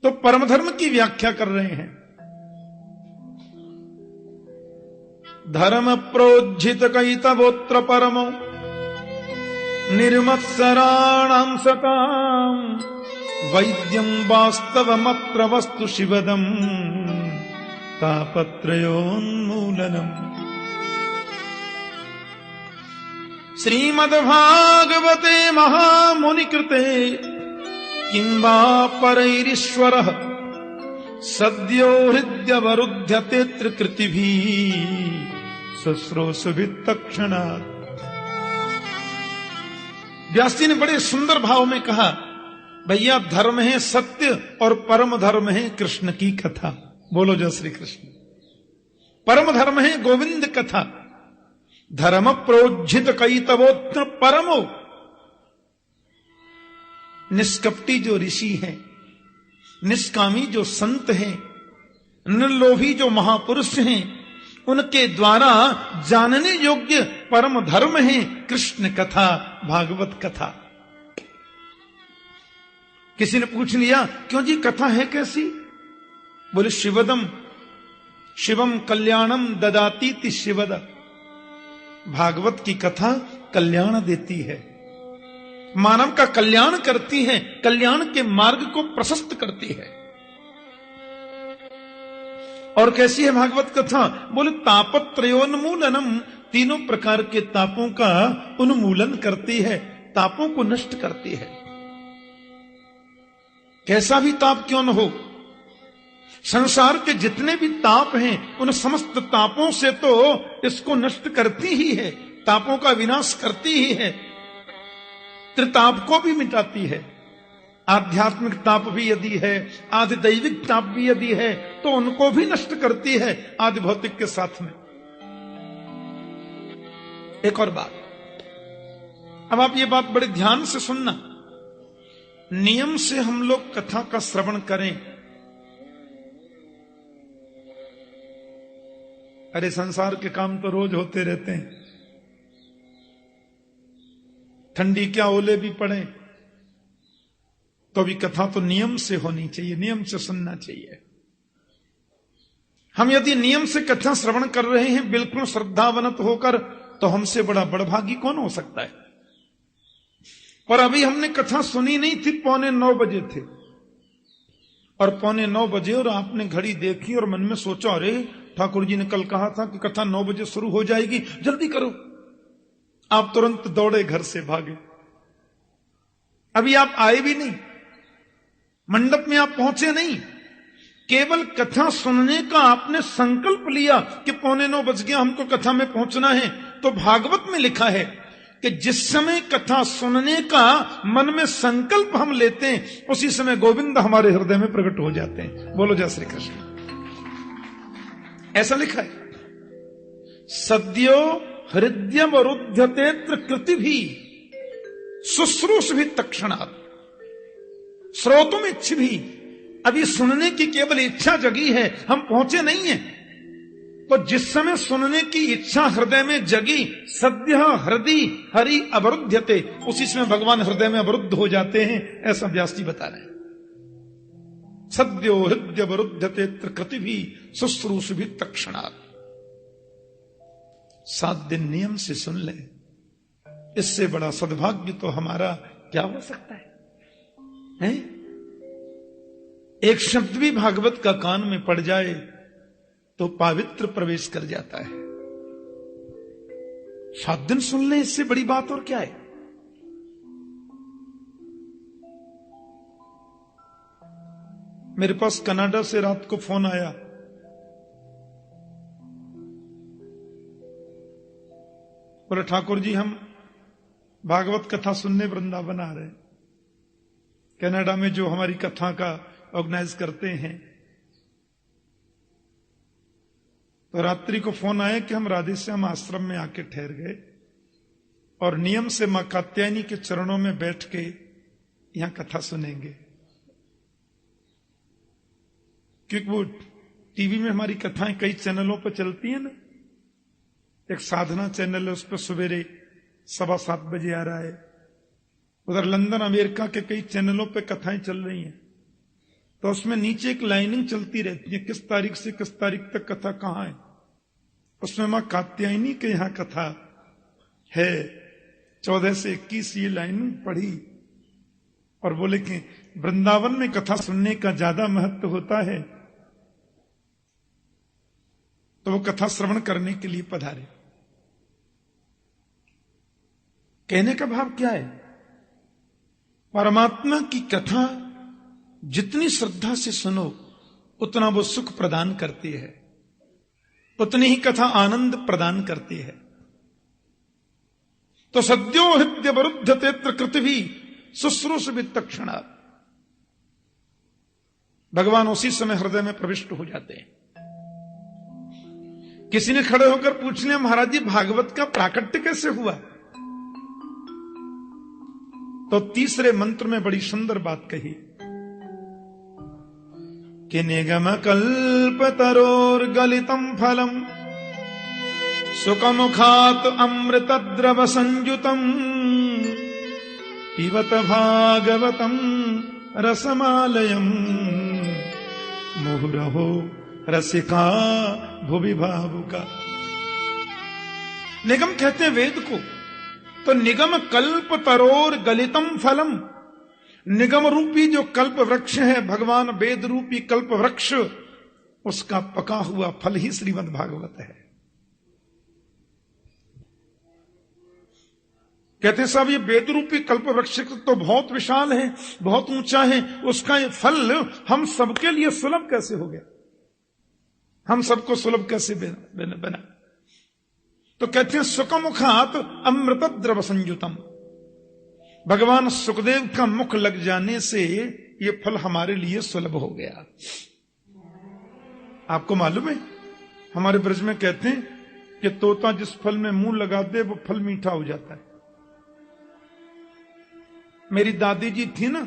तो परम धर्म की व्याख्या कर रहे हैं। धर्म प्रोज्झित कैतवोत्र परमो निर्मत्सराणां सतां वैद्यं वास्तवमत्र वस्तु शिवदम् तापत्रयोन्मूलनम्। श्रीमद्भागवते महामुनिकृते किं वा परैरीश्वरः सद्यो हृद्यवरुध्यते त्रिकृतिभिः शुश्रूषुभिः तत्क्षणात्। व्यास जी ने बड़े सुंदर भाव में कहा, भैया धर्म है सत्य और परम धर्म है कृष्ण की कथा। बोलो जय श्री कृष्ण। परम धर्म है गोविंद कथा। धर्म प्रोज्झित कैतवोत्र परमो, निष्कपटी जो ऋषि हैं, निष्कामी जो संत हैं, निर्लोभी जो महापुरुष हैं, उनके द्वारा जानने योग्य परम धर्म है कृष्ण कथा, भागवत कथा। किसी ने पूछ लिया, क्यों जी कथा है कैसी? बोले शिवदम, शिवम कल्याणम ददातीति शिवद। भागवत की कथा कल्याण देती है, मानव का कल्याण करती है, कल्याण के मार्ग को प्रशस्त करती है। और कैसी है भागवत कथा? बोले तापत्रयोन्मूलनम, तीनों प्रकार के तापों का उन्मूलन करती है, तापों को नष्ट करती है। कैसा भी ताप क्यों न हो, संसार के जितने भी ताप हैं उन समस्त तापों से तो इसको नष्ट करती ही है, तापों का विनाश करती ही है, त्रिताप को भी मिटाती है। आध्यात्मिक ताप भी यदि है, आदि दैविक ताप भी यदि है, तो उनको भी नष्ट करती है आदि भौतिक के साथ में। एक और बात, अब आप ये बात बड़े ध्यान से सुनना। नियम से हम लोग कथा का श्रवण करें। अरे संसार के काम तो रोज होते रहते हैं, ठंडी क्या ओले भी पड़े, तो भी कथा तो नियम से होनी चाहिए, नियम से सुनना चाहिए। हम यदि नियम से कथा श्रवण कर रहे हैं बिल्कुल श्रद्धावनत होकर, तो हमसे बड़ा बड़भागी कौन हो सकता है। और अभी हमने कथा सुनी नहीं थी, 8:45 बजे थे, और 8:45 बजे और आपने घड़ी देखी और मन में सोचा, अरे ठाकुर जी ने कल कहा था कि कथा 9 बजे शुरू हो जाएगी, जल्दी करो। आप तुरंत दौड़े, घर से भागे। अभी आप आए भी नहीं, मंडप में आप पहुंचे नहीं, केवल कथा सुनने का आपने संकल्प लिया कि 8:45 बज गया, हमको कथा में पहुंचना है। तो भागवत में लिखा है कि जिस समय कथा सुनने का मन में संकल्प हम लेते हैं, उसी समय गोविंद हमारे हृदय में प्रकट हो जाते हैं। बोलो जय श्री कृष्ण। ऐसा लिखा है, सद्यो हृदयवरुध्यते कृति भी शुश्रूष भी तत्क्षणात्। श्रोतुम इच्छ भी, अभी सुनने की केवल इच्छा जगी है, हम पहुंचे नहीं है। तो जिस समय सुनने की इच्छा हृदय में जगी, सद्य हृदय हरि अवरुध्यते, उसी समय भगवान हृदय में अवरुद्ध हो जाते हैं। ऐसा व्यास जी बता रहे हैं। सद्यो हृदय अवरुध्यते कृति भी शुश्रूष भी तत्क्षणात्। 7 दिन नियम से सुन ले, इससे बड़ा सद्भाग्य तो हमारा क्या हो सकता है? एक शब्द भी भागवत का कान में पड़ जाए तो पवित्र प्रवेश कर जाता है। 7 दिन सुन ले, इससे बड़ी बात और क्या है? मेरे पास कनाडा से रात को फोन आया, बोले ठाकुर जी हम भागवत कथा सुनने वृंदावन आ रहे हैं। कनाडा में जो हमारी कथा का ऑर्गेनाइज करते हैं, तो रात्रि को फोन आया कि हम राधेश्याम आश्रम में आके ठहर गए और नियम से मां कात्यायनी के चरणों में बैठ के यहां कथा सुनेंगे। क्योंकि वो टीवी में हमारी कथाएं कई चैनलों पर चलती हैं ना। एक साधना चैनल है, उस पर सवेरे 7:15 बजे आ रहा है। उधर लंदन अमेरिका के कई चैनलों पे कथाएं चल रही हैं। तो उसमें नीचे एक लाइनिंग चलती रहती है, किस तारीख से किस तारीख तक कथा कहां है। उसमें मां कात्यायनी के यहां कथा है 14 से 21, ये लाइनिंग पढ़ी और बोले कि वृंदावन में कथा सुनने का ज्यादा महत्व होता है, तो वो कथा श्रवण करने के लिए पधारे। कहने का भाव क्या है? परमात्मा की कथा जितनी श्रद्धा से सुनो उतना वो सुख प्रदान करती है, उतनी ही कथा आनंद प्रदान करती है। तो सद्यो हृदय वरुद्ध तेत्र कृतभी शुश्रूष वित्तक्षणा, भगवान उसी समय हृदय में प्रविष्ट हो जाते हैं। किसी ने खड़े होकर पूछ लिया, महाराज जी भागवत का प्राकट्य कैसे हुआ? तो तीसरे मंत्र में बड़ी सुंदर बात कही कि निगम कल्पतरोर गलितम फलम सुखमुखात अमृत द्रव संयुतम पिबत भागवतम रसमालयम मुहुरहो रसिका भुवि भावुका। निगम कहते हैं वेद को, तो निगम कल्प तरोर गलितम फलम, निगम रूपी जो कल्प वृक्ष है, भगवान वेद रूपी कल्प वृक्ष, उसका पका हुआ फल ही श्रीमद् भागवत है। कहते हैं साहब ये वेद रूपी कल्प वृक्ष तो बहुत विशाल है, बहुत ऊंचा है, उसका ये फल हम सबके लिए सुलभ कैसे हो गया, हम सबको सुलभ कैसे बना? तो कहते हैं सुखमुखात अमृत द्रव संयुतम, भगवान सुखदेव का मुख लग जाने से ये फल हमारे लिए सुलभ हो गया। आपको मालूम है हमारे ब्रज में कहते हैं कि तोता जिस फल में मुंह लगा दे वो फल मीठा हो जाता है। मेरी दादी जी थी ना,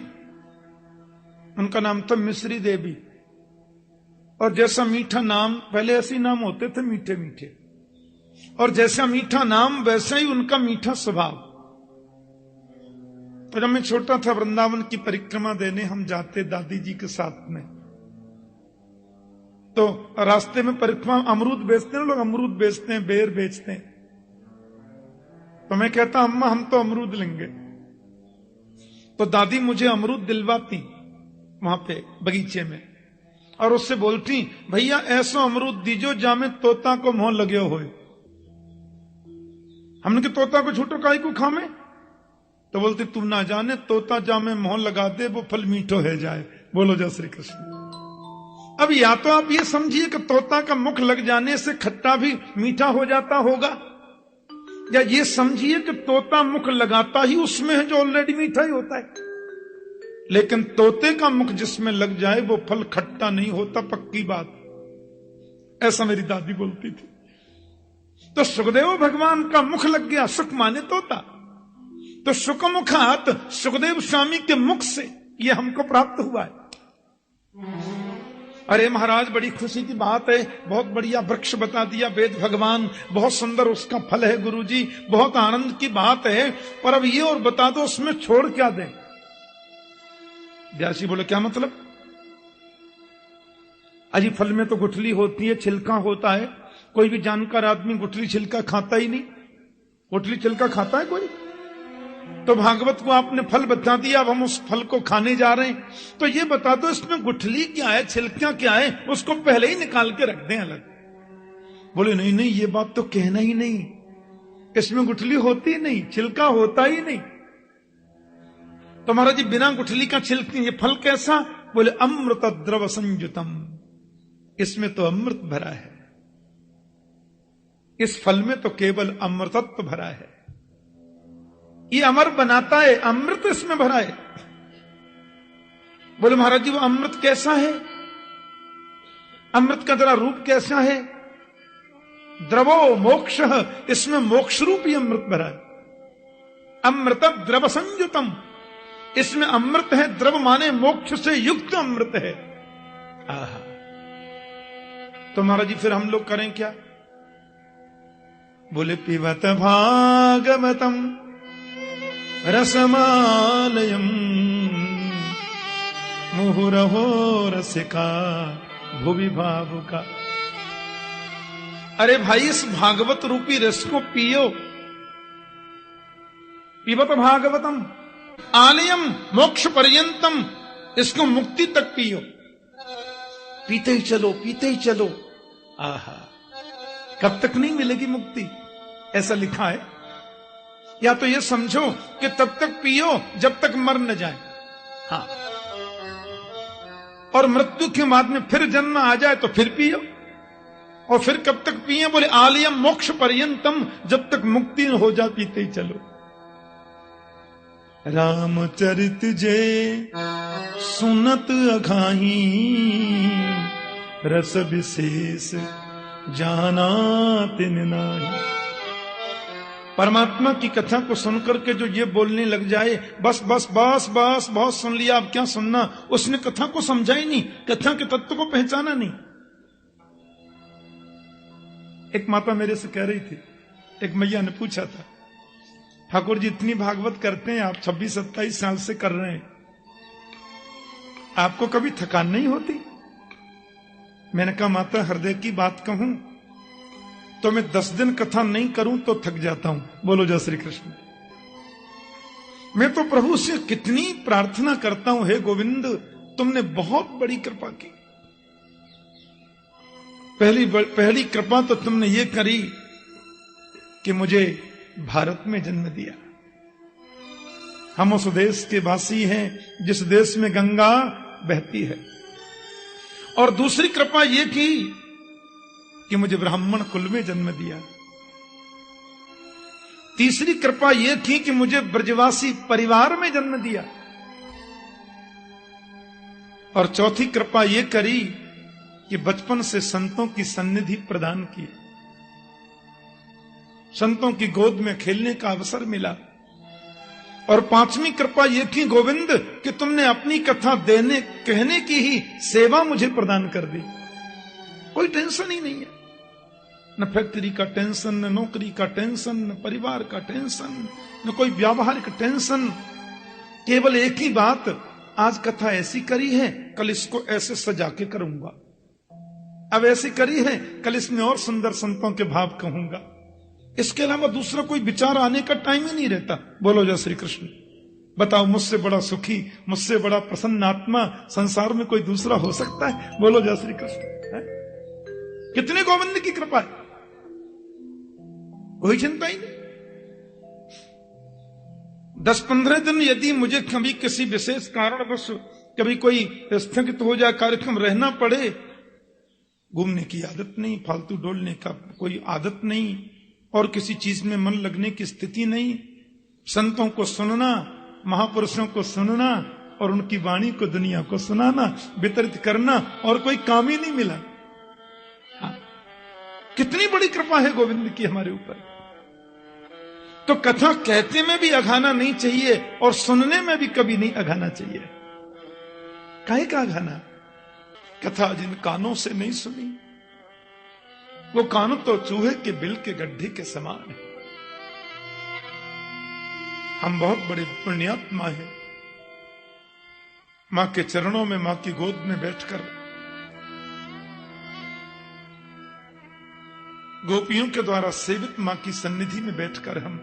उनका नाम था मिश्री देवी, और जैसा मीठा नाम, पहले ऐसे नाम होते थे मीठे मीठे, और जैसा मीठा नाम वैसा ही उनका मीठा स्वभाव। तो जब मैं छोटा था वृंदावन की परिक्रमा देने हम जाते दादी जी के साथ में, तो रास्ते में परिक्रमा अमरूद बेचते हैं लोग, अमरूद बेचते हैं, बेर बेचते हैं। तो मैं कहता अम्मा हम तो अमरूद लेंगे, तो दादी मुझे अमरूद दिलवाती वहां पे बगीचे में, और उससे बोलती भैया ऐसा अमरूद दीजो जामे तोता को मोह लगे हो। हमने कि तोता को छूटो काई को खामे, तो बोलती तुम ना जाने तोता जामे मोह लगा दे वो फल मीठो है जाए। बोलो जय श्री कृष्ण। अब या तो आप ये समझिए कि तोता का मुख लग जाने से खट्टा भी मीठा हो जाता होगा, या ये समझिए कि तोता मुख लगाता ही उसमें है जो ऑलरेडी मीठा ही होता है। लेकिन तोते का मुख जिसमें लग जाए वो फल खट्टा नहीं होता, पक्की बात। ऐसा मेरी दादी बोलती थी। तो सुखदेव भगवान का मुख लग गया, सुख माने तोता, तो सुख मुखात सुखदेव स्वामी के मुख से ये हमको प्राप्त हुआ है। अरे महाराज बड़ी खुशी की बात है, बहुत बढ़िया वृक्ष बता दिया वेद भगवान, बहुत सुंदर उसका फल है गुरुजी, बहुत आनंद की बात है, पर अब ये और बता दो उसमें छोड़ क्या दें? व्यासी बोले क्या मतलब? अजी फल में तो गुठली होती है, छिलका होता है, कोई भी जानकार आदमी गुठली छिलका खाता ही नहीं। गुठली छिलका खाता है कोई? तो भागवत को आपने फल बता दिया, अब हम उस फल को खाने जा रहे हैं, तो ये बता दो इसमें गुठली क्या है, छिलका क्या है, उसको पहले ही निकाल के रख दें अलग। बोले नहीं नहीं ये बात तो कहना ही नहीं, इसमें गुठली होती ही नहीं, छिलका होता ही नहीं। तो महाराज जी बिना गुठली का छिलके ये फल कैसा? बोले अमृत द्रव संयुतम, इसमें तो अमृत भरा है, इस फल में तो केवल अमृतत्व भरा है, ये अमर बनाता है, अमृत इसमें भरा है। बोले महाराज जी वो अमृत कैसा है? अमृत का जरा रूप कैसा है? द्रवो मोक्ष, इसमें मोक्ष रूपी अमृत भरा है। अमृत द्रव संयुतम, इसमें अमृत है, द्रव माने मोक्ष से युक्त अमृत है। आहा, तो महाराज जी फिर हम लोग करें क्या? बोले पिबत भागवतम रसमालयम मुहुरहो रसिका भुवि भावुका। अरे भाई, इस भागवत रूपी रस को पियो। पिबत भागवतम आलयम मोक्ष पर्यंतम, इसको मुक्ति तक पियो। पीते ही चलो, पीते ही चलो। आहा, कब तक नहीं मिलेगी मुक्ति, ऐसा लिखा है। या तो ये समझो कि तब तक पियो जब तक मर न जाए। हाँ, और मृत्यु के बाद में फिर जन्म आ जाए तो फिर पियो। और फिर कब तक पिए? बोले आलयम मोक्ष पर्यंतम, जब तक मुक्ति न हो जा पीते ही चलो। रामचरित जे सुनत अघाही, रस विशेष जाना तिन नाही। परमात्मा की कथा को सुनकर के जो ये बोलने लग जाए, बस बस बस बस बहुत सुन लिया, अब क्या सुनना, उसने कथा को समझा ही नहीं, कथा के तत्व को पहचाना नहीं। एक माता मेरे से कह रही थी, एक मैया ने पूछा था, ठाकुर जी इतनी भागवत करते हैं आप, 26-27 साल से कर रहे हैं, आपको कभी थकान नहीं होती? मैंने कहा माता, हृदय की बात कहूं तो मैं 10 दिन कथा नहीं करूं तो थक जाता हूं। बोलो जय श्री कृष्ण। मैं तो प्रभु से कितनी प्रार्थना करता हूं, हे गोविंद तुमने बहुत बड़ी कृपा की। पहली कृपा तो तुमने ये करी कि मुझे भारत में जन्म दिया। हम उस देश के वासी हैं जिस देश में गंगा बहती है। और दूसरी कृपा ये की कि मुझे ब्राह्मण कुल में जन्म दिया। तीसरी कृपा यह थी कि मुझे ब्रजवासी परिवार में जन्म दिया। और चौथी कृपा यह करी कि बचपन से संतों की सन्निधि प्रदान की, संतों की गोद में खेलने का अवसर मिला। और पांचवी कृपा यह थी गोविंद कि तुमने अपनी कथा देने कहने की ही सेवा मुझे प्रदान कर दी। कोई टेंशन ही नहीं है, न फैक्ट्री का टेंशन, न नौकरी का टेंशन, न परिवार का टेंशन, न कोई व्यावहारिक टेंशन। केवल एक ही बात, आज कथा ऐसी करी है, कल इसको ऐसे सजा के करूंगा। अब ऐसी करी है, कल इसमें और सुंदर संतों के भाव कहूंगा। इसके अलावा दूसरा कोई विचार आने का टाइम ही नहीं रहता। बोलो जय श्री कृष्ण। बताओ, मुझसे बड़ा सुखी, मुझसे बड़ा प्रसन्न आत्मा संसार में कोई दूसरा हो सकता है? बोलो जय श्री कृष्ण। कितने गोविंद की कृपा है, कोई चिंता ही नहीं। 10-15 दिन यदि मुझे कभी किसी विशेष कारणवश कभी कोई स्थगित हो जाए, कार्यक्रम रहना पड़े, घूमने की आदत नहीं, फालतू डोलने का कोई आदत नहीं, और किसी चीज में मन लगने की स्थिति नहीं। संतों को सुनना, महापुरुषों को सुनना और उनकी वाणी को दुनिया को सुनाना, वितरित करना, और कोई काम ही नहीं मिला। हाँ, कितनी बड़ी कृपा है गोविंद की हमारे ऊपर। तो कथा कहते में भी अघाना नहीं चाहिए और सुनने में भी कभी नहीं अघाना चाहिए। काहे का अघाना? कथा जिन कानों से नहीं सुनी, वो कान तो चूहे के बिल के गड्ढे के समान है। हम बहुत बड़े पुण्यात्मा हैं, मां के चरणों में, मां की गोद में बैठकर गोपियों के द्वारा सेवित मां की सन्निधि में बैठकर हम,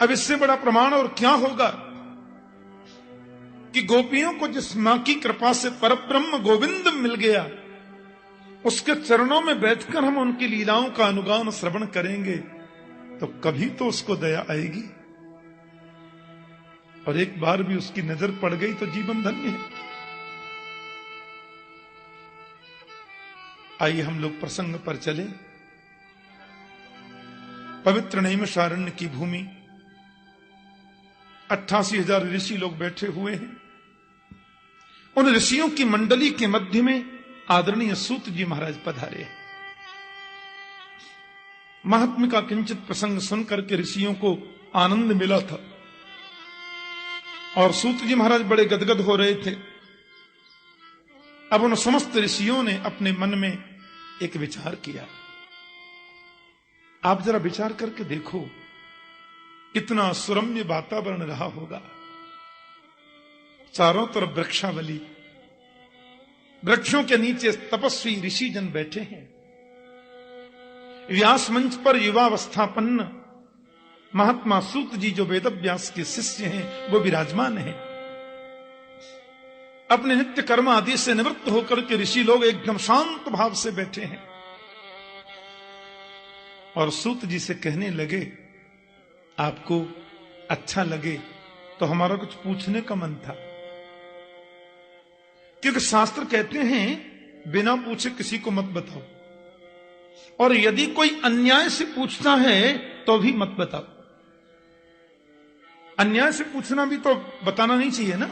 अब इससे बड़ा प्रमाण और क्या होगा कि गोपियों को जिस मां की कृपा से परब्रह्म गोविंद मिल गया, उसके चरणों में बैठकर हम उनकी लीलाओं का अनुगान श्रवण करेंगे तो कभी तो उसको दया आएगी। और एक बार भी उसकी नजर पड़ गई तो जीवन धन्य है। आइए हम लोग प्रसंग पर चले। पवित्र नैमिषारण्य की भूमि, 88,000 ऋषि लोग बैठे हुए हैं। उन ऋषियों की मंडली के मध्य में आदरणीय सूत जी महाराज पधारे। महात्म्य का किंचित प्रसंग सुनकर के ऋषियों को आनंद मिला था और सूत जी महाराज बड़े गदगद हो रहे थे। अब उन समस्त ऋषियों ने अपने मन में एक विचार किया। आप जरा विचार करके देखो, कितना सुरम्य वातावरण रहा होगा। चारों तरफ वृक्षावली, वृक्षों के नीचे तपस्वी ऋषि जन बैठे हैं। व्यास मंच पर युवावस्थापन्न महात्मा सूत जी जो वेद व्यास के शिष्य हैं वो विराजमान हैं। अपने नित्य कर्म आदि से निवृत्त होकर के ऋषि लोग एकदम शांत भाव से बैठे हैं और सूत जी से कहने लगे, आपको अच्छा लगे तो हमारा कुछ पूछने का मन था, क्योंकि शास्त्र कहते हैं बिना पूछे किसी को मत बताओ, और यदि कोई अन्याय से पूछता है तो भी मत बताओ। अन्याय से पूछना भी तो बताना नहीं चाहिए ना।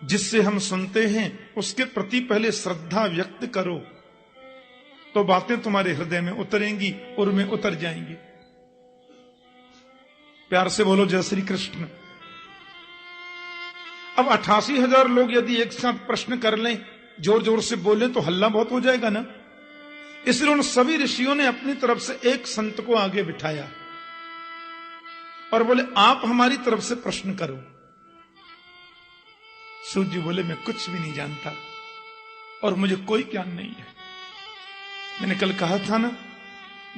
जिससे हम सुनते हैं उसके प्रति पहले श्रद्धा व्यक्त करो, तो बातें तुम्हारे हृदय में उतरेंगी और में उतर जाएंगी। प्यार से बोलो जय श्री कृष्ण। अब 88,000 लोग यदि एक साथ प्रश्न कर लें, जोर जोर से बोले तो हल्ला बहुत हो जाएगा ना। इसलिए उन सभी ऋषियों ने अपनी तरफ से एक संत को आगे बिठाया और बोले, आप हमारी तरफ से प्रश्न करो। सूत जी बोले, मैं कुछ भी नहीं जानता और मुझे कोई ज्ञान नहीं है। मैंने कल कहा था ना,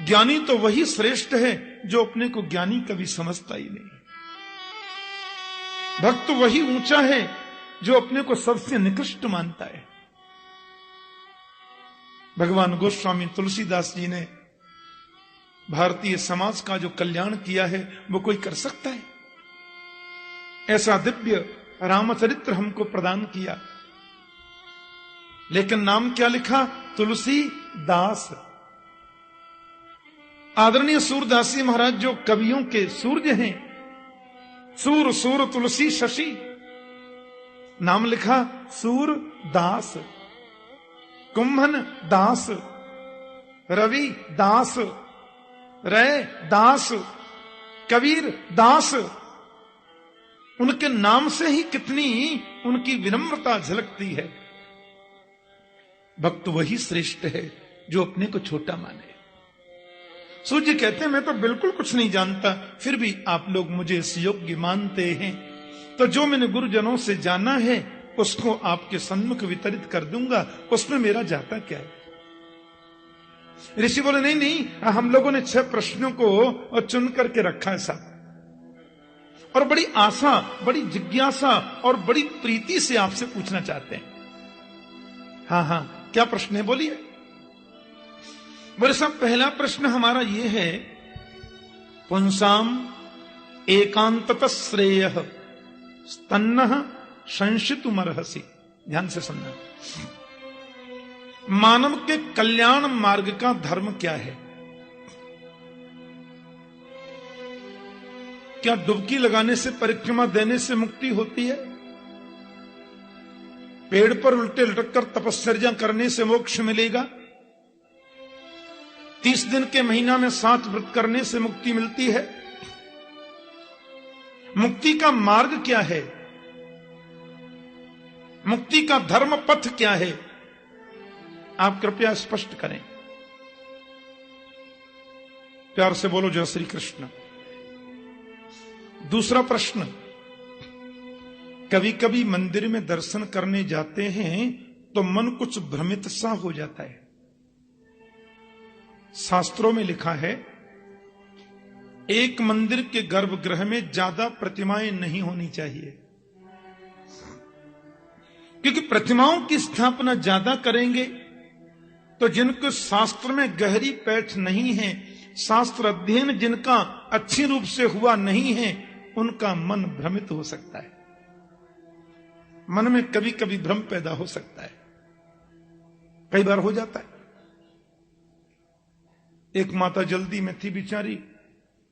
ज्ञानी तो वही श्रेष्ठ है जो अपने को ज्ञानी कभी समझता ही नहीं। भक्त वही ऊंचा है जो अपने को सबसे निकृष्ट मानता है। भगवान गोस्वामी तुलसीदास जी ने भारतीय समाज का जो कल्याण किया है वो कोई कर सकता है? ऐसा दिव्य रामचरित्र हमको प्रदान किया, लेकिन नाम क्या लिखा? तुलसी दास। आदरणीय सूरदास जी महाराज जो कवियों के सूर्य हैं, सूर सूर तुलसी शशि, नाम लिखा सूरदास। कुंभन दास, रवि दास, रे दास, कबीर दास। उनके नाम से ही कितनी उनकी विनम्रता झलकती है। भक्त वही श्रेष्ठ है जो अपने को छोटा माने। सूर्य कहते हैं, मैं तो बिल्कुल कुछ नहीं जानता, फिर भी आप लोग मुझे इस योग्य मानते हैं, तो जो मैंने गुरुजनों से जाना है उसको आपके सन्मुख वितरित कर दूंगा, उसमें मेरा जाता क्या है? ऋषि बोले, नहीं नहीं, हम लोगों ने 6 प्रश्नों को चुन करके रखा है साहब, और बड़ी आशा, बड़ी जिज्ञासा और बड़ी प्रीति से आपसे पूछना चाहते हैं। हाँ हाँ, क्या प्रश्न है बोलिए। बोले साहब, पहला प्रश्न हमारा ये है, पुंसाम एकांततः श्रेयः स्तन्नः संशितुमर्हसि। ध्यान से सुनना। मानव के कल्याण मार्ग का धर्म क्या है? क्या डुबकी लगाने से, परिक्रमा देने से मुक्ति होती है? पेड़ पर उल्टे लटक कर तपस्या करने से मोक्ष मिलेगा? 30 दिन के महीना में 7 व्रत करने से मुक्ति मिलती है? मुक्ति का मार्ग क्या है? मुक्ति का धर्म पथ क्या है? आप कृपया स्पष्ट करें। प्यार से बोलो जय श्री कृष्ण। दूसरा प्रश्न, कभी कभी मंदिर में दर्शन करने जाते हैं तो मन कुछ भ्रमित सा हो जाता है। शास्त्रों में लिखा है, एक मंदिर के गर्भगृह में ज्यादा प्रतिमाएं नहीं होनी चाहिए, क्योंकि प्रतिमाओं की स्थापना ज्यादा करेंगे तो जिनको शास्त्र में गहरी पैठ नहीं है, शास्त्र अध्ययन जिनका अच्छी रूप से हुआ नहीं है, उनका मन भ्रमित हो सकता है। मन में कभी कभी भ्रम पैदा हो सकता है, कई बार हो जाता है। एक माता जल्दी में थी बेचारी,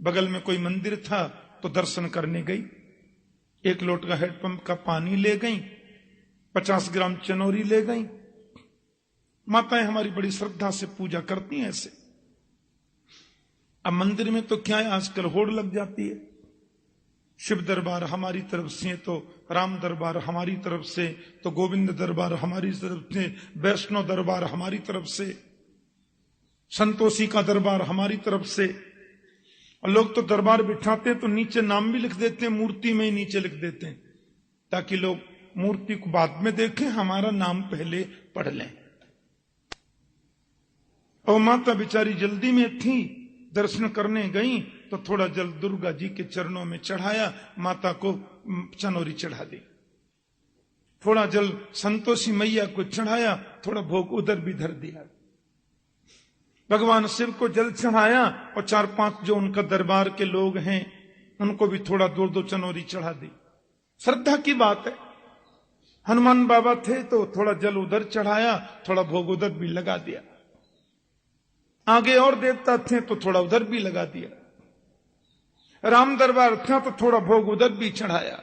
बगल में कोई मंदिर था तो दर्शन करने गई। 1 लोटा हैंडपंप का पानी ले गई, 50 ग्राम चनौरी ले गई। माताएं हमारी बड़ी श्रद्धा से पूजा करती हैं ऐसे। अब मंदिर में तो क्या है, आजकल होड़ लग जाती है, शिव दरबार हमारी तरफ से, तो राम दरबार हमारी तरफ से, तो गोविंद दरबार हमारी तरफ से, वैष्णव दरबार हमारी तरफ से, संतोषी का दरबार हमारी तरफ से। और लोग तो दरबार बिठाते हैं तो नीचे नाम भी लिख देते हैं, मूर्ति में ही नीचे लिख देते हैं, ताकि लोग मूर्ति को बाद में देखें, हमारा नाम पहले पढ़ लें। और माता बेचारी जल्दी में थी, दर्शन करने गई तो थोड़ा जल दुर्गा जी के चरणों में चढ़ाया, माता को चनोरी चढ़ा दी। थोड़ा जल संतोषी मैया को चढ़ाया, थोड़ा भोग उधर भी धर दिया। भगवान शिव को जल चढ़ाया और 4-5 जो उनका दरबार के लोग हैं उनको भी थोड़ा 2-2 चनोरी चढ़ा दी। श्रद्धा की बात है। हनुमान बाबा थे तो थोड़ा जल उधर चढ़ाया, थोड़ा भोग उधर भी लगा दिया। आगे और देवता थे तो थोड़ा उधर भी लगा दिया। राम दरबार था तो थोड़ा भोग उधर भी चढ़ाया।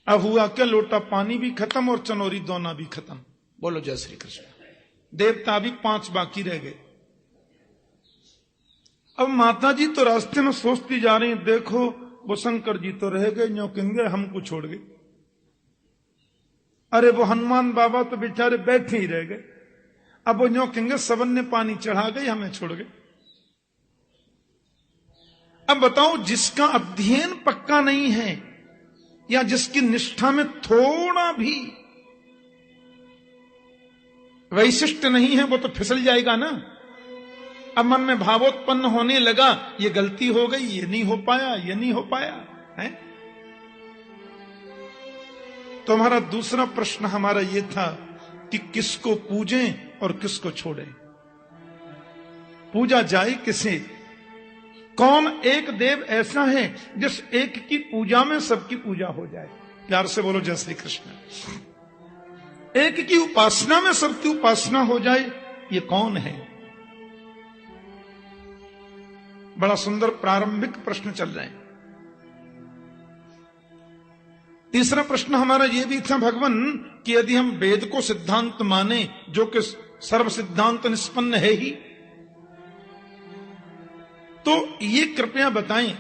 अब हुआ क्या, लोटा पानी भी खत्म और चनोरी दोना भी खत्म। बोलो जय श्री कृष्ण। देवता भी 5 बाकी रह गए। अब माता जी तो रास्ते में सोचती जा रही, देखो वो शंकर जी तो रह गए, न्यों कहेंगे हमको छोड़ गए। अरे वो हनुमान बाबा तो बेचारे बैठे ही रह गए। अब वो न्यों कहेंगे सबन ने पानी चढ़ा गए, हमें छोड़ गए। अब बताओ, जिसका अध्ययन पक्का नहीं है या जिसकी निष्ठा में थोड़ा भी वैशिष्ट नहीं है, वो तो फिसल जाएगा ना। अब मन में भावोत्पन्न होने लगा, ये गलती हो गई, ये नहीं हो पाया, ये नहीं हो पाया है। तो हमारा दूसरा प्रश्न हमारा ये था कि किसको पूजें और किसको छोड़ें। पूजा जाए किसे? कौन एक देव ऐसा है जिस एक की पूजा में सबकी पूजा हो जाए? प्यार से बोलो जय श्री कृष्ण। एक की उपासना में सबकी उपासना हो जाए, ये कौन है? बड़ा सुंदर प्रारंभिक प्रश्न चल रहे हैं। तीसरा प्रश्न हमारा यह भी था भगवान कि यदि हम वेद को सिद्धांत माने, जो कि सर्व सिद्धांत निष्पन्न है ही, तो ये कृपया बताएं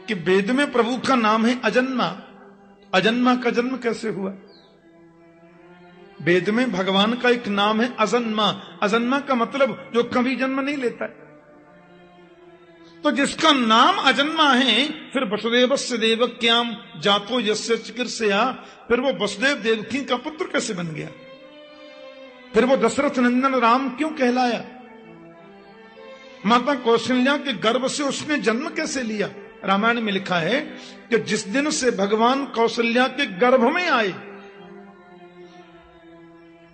कि वेद में प्रभु का नाम है अजन्मा। अजन्मा का जन्म कैसे हुआ? वेद में भगवान का एक नाम है अजन्मा। अजन्मा का मतलब जो कभी जन्म नहीं लेता है। तो जिसका नाम अजन्मा है, फिर वसुदेवस्य देवक्याम जातो यस्य चिकीर्षया, फिर वो वसुदेव देवकी का पुत्र कैसे बन गया? फिर वो दशरथ नंदन राम क्यों कहलाया? माता कौशल्या के गर्भ से उसने जन्म कैसे लिया? रामायण में लिखा है कि जिस दिन से भगवान कौशल्या के गर्भ में आए,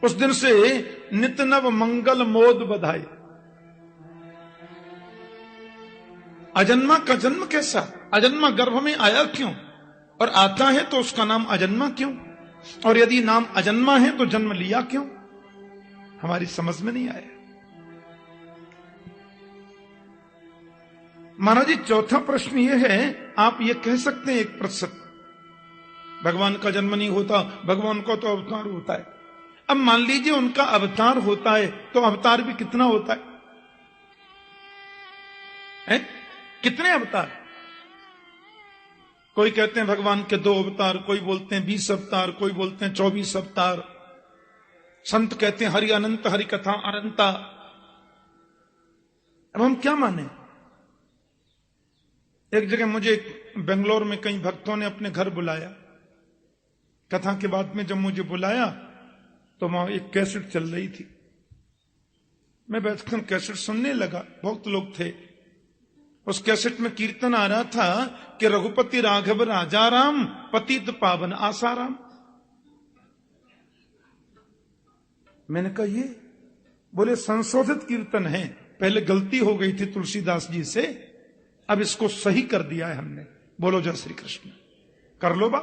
उस दिन से नित नव मंगल मोद बधाई। अजन्मा का जन्म कैसा? अजन्मा गर्भ में आया क्यों? और आता है तो उसका नाम अजन्मा क्यों? और यदि नाम अजन्मा है तो जन्म लिया क्यों? हमारी समझ में नहीं आया। महाराज जी, चौथा प्रश्न यह है, आप ये कह सकते हैं 1% भगवान का जन्म नहीं होता, भगवान का तो अवतार होता है। अब मान लीजिए उनका अवतार होता है, तो अवतार भी कितना होता है? कितने अवतार? कोई कहते हैं भगवान के 2 अवतार, कोई बोलते हैं 20 अवतार, कोई बोलते हैं 24 अवतार। संत कहते हैं हरि अनंत, हरि कथा अनंता। अब हम क्या माने? एक जगह मुझे बेंगलोर में कई भक्तों ने अपने घर बुलाया। कथा के बाद में जब मुझे बुलाया तो वहां एक कैसेट चल रही थी। मैं बैठकर कैसेट सुनने लगा। बहुत लोग थे। उस कैसेट में कीर्तन आ रहा था कि रघुपति राघव राजा राम, पतित पावन आसाराम। मैंने कहा ये? बोले संशोधित कीर्तन है, पहले गलती हो गई थी तुलसीदास जी से, अब इसको सही कर दिया है हमने। बोलो जय श्री कृष्ण। कर लो बा।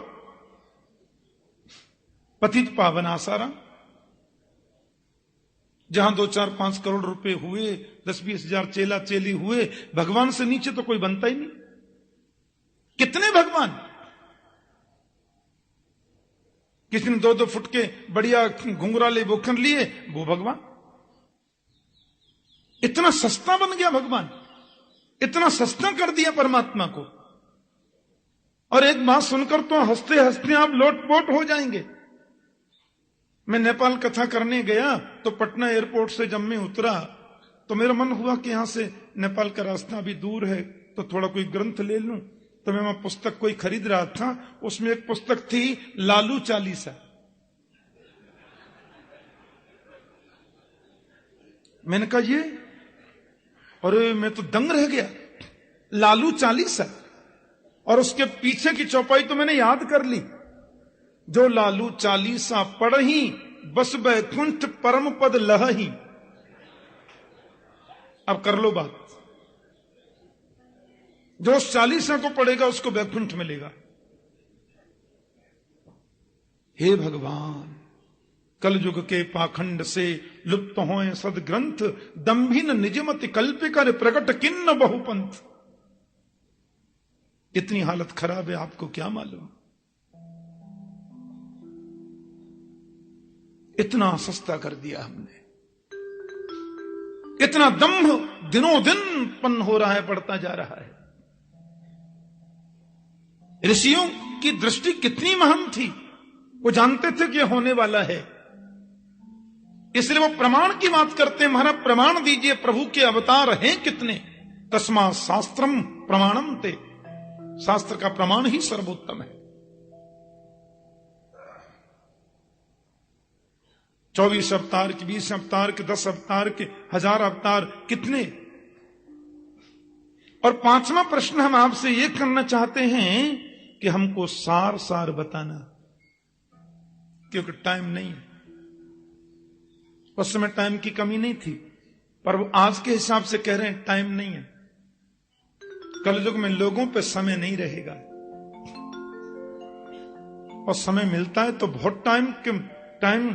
पतित पावन आसाराम। जहां 2-4-5 करोड़ रुपए हुए, 10-20 हजार चेला चेली हुए, भगवान से नीचे तो कोई बनता ही नहीं। कितने भगवान? किसी ने 2-2 फुट के बढ़िया घुंघराले बोखर लिए, वो भगवान। इतना सस्ता बन गया भगवान, इतना सस्ता कर दिया परमात्मा को। और एक बात सुनकर तो हंसते हंसते आप लोटपोट हो जाएंगे। मैं नेपाल कथा करने गया तो पटना एयरपोर्ट से जब मैं उतरा तो मेरा मन हुआ कि यहां से नेपाल का रास्ता भी दूर है, तो थोड़ा कोई ग्रंथ ले लूं। तो मैं पुस्तक कोई खरीद रहा था, उसमें एक पुस्तक थी लालू चालीसा। मैंने कहा ये, अरे मैं तो दंग रह गया, लालू चालीसा। और उसके पीछे की चौपाई तो मैंने याद कर ली, जो लालू चालीसा पढ़ही बस बैकुंठ परम पद लहही। अब कर लो बात, जो उस चालीसा को पढ़ेगा उसको बैकुंठ मिलेगा। हे भगवान, कलयुग के पाखंड से लुप्त होए सदग्रंथ, दंभिन निजमति कल्प कर प्रकट किन्न बहुपंथ। इतनी हालत खराब है, आपको क्या मालूम। इतना सस्ता कर दिया हमने, इतना दंभ दिनों दिन उत्पन्न हो रहा है, बढ़ता जा रहा है। ऋषियों की दृष्टि कितनी महान थी, वो जानते थे कि यह होने वाला है, इसलिए वो प्रमाण की बात करते हैं। महाराज प्रमाण दीजिए, प्रभु के अवतार हैं कितने। तस्मा शास्त्रम प्रमाणम ते, शास्त्र का प्रमाण ही सर्वोत्तम है। 24 अवतार के, 20 अवतार के, 10 अवतार के, 1000 अवतार कितने। और 5वां प्रश्न हम आपसे यह करना चाहते हैं कि हमको सार सार बताना, क्योंकि टाइम नहीं है। उस समय टाइम की कमी नहीं थी, पर वो आज के हिसाब से कह रहे हैं टाइम नहीं है। कलयुग में लोगों पे समय नहीं रहेगा, और समय मिलता है तो बहुत टाइम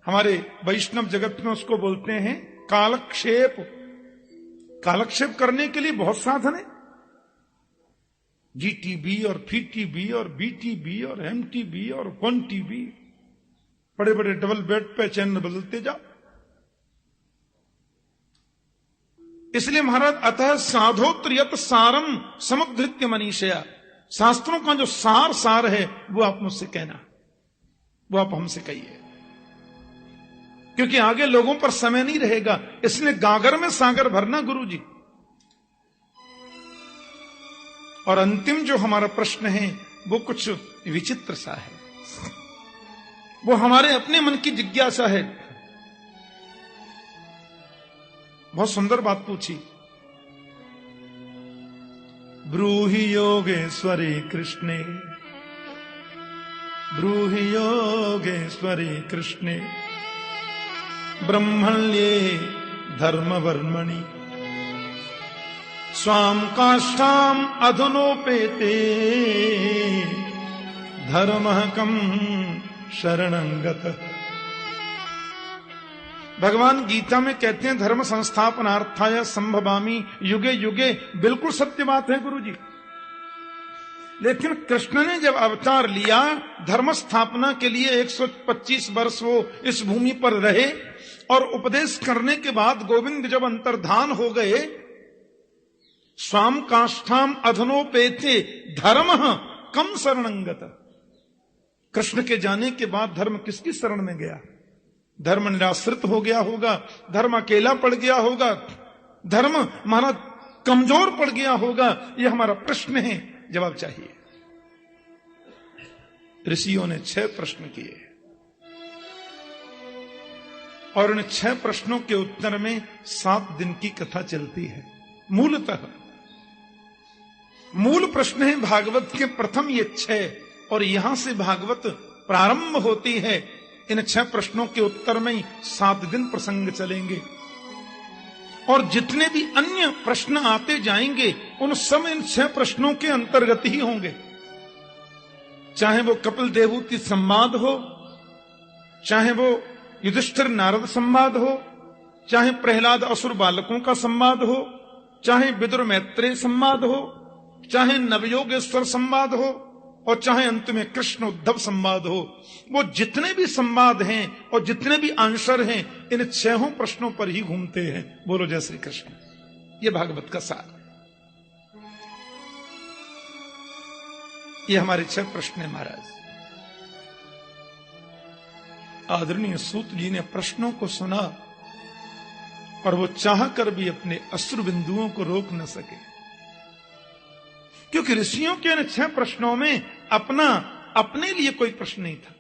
हमारे वैष्णव जगत में उसको बोलते हैं कालक्षेप। कालक्षेप करने के लिए बहुत साधन है, GTB और FTB और BTB और MTB और 1TB, बड़े बड़े डबल बेड पे चैनल बदलते जाओ। इसलिए महाराज अतः साधोत्रियत सारम समुद्धृत्य मनीषया, शास्त्रों का जो सार है वो आप मुझसे कहना, वो आप हमसे कहिए, क्योंकि आगे लोगों पर समय नहीं रहेगा। इसलिए गागर में सागर भरना गुरु जी। और अंतिम जो हमारा प्रश्न है वो कुछ विचित्र सा है, वो हमारे अपने मन की जिज्ञासा है। बहुत सुंदर बात पूछी। ब्रूहि योगेश्वरे कृष्णे, ब्रूहि योगेश्वरे कृष्णे, ब्रह्मण्ये धर्मवर्मणि, स्वाम काष्ठाम अधुनोपेते, धर्मः कम शरणंगत। भगवान गीता में कहते हैं धर्म संस्थापनार्थाय संभवामि युगे युगे। बिल्कुल सत्य बात है गुरु जी। लेकिन कृष्ण ने जब अवतार लिया धर्म स्थापना के लिए, 125 वर्ष वो इस भूमि पर रहे, और उपदेश करने के बाद गोविंद जब अंतर्धान हो गए, स्वाम काष्ठाम अधनोपेते धर्मः कम शरणंगत। कृष्ण के जाने के बाद धर्म किसकी शरण में गया? धर्म निराश्रित हो गया होगा, धर्म अकेला पड़ गया होगा, धर्म हमारा कमजोर पड़ गया होगा। यह हमारा प्रश्न है, जवाब चाहिए। ऋषियों ने 6 प्रश्न किए, और इन 6 प्रश्नों के उत्तर में 7 दिन की कथा चलती है। मूलतः मूल प्रश्न है भागवत के प्रथम ये 6, और यहां से भागवत प्रारंभ होती है। इन 6 प्रश्नों के उत्तर में 7 दिन प्रसंग चलेंगे, और जितने भी अन्य प्रश्न आते जाएंगे उन सब इन 6 प्रश्नों के अंतर्गत ही होंगे। चाहे वो कपिल देवहूति संवाद हो, चाहे वो युधिष्ठिर नारद संवाद हो, चाहे प्रहलाद असुर बालकों का संवाद हो, चाहे विदुर मैत्रेय संवाद हो, चाहे नवयोगेश्वर संवाद हो, और चाहे अंत में कृष्ण उद्धव संवाद हो। वो जितने भी संवाद हैं और जितने भी आंसर हैं इन 6 प्रश्नों पर ही घूमते हैं। बोलो जय श्री कृष्ण। ये भागवत का सार, ये हमारे 6 प्रश्न है महाराज। आदरणीय सूत जी ने प्रश्नों को सुना, और वो चाह कर भी अपने अश्रु बिंदुओं को रोक न सके, क्योंकि ऋषियों के इन 6 प्रश्नों में अपने लिए कोई प्रश्न नहीं था।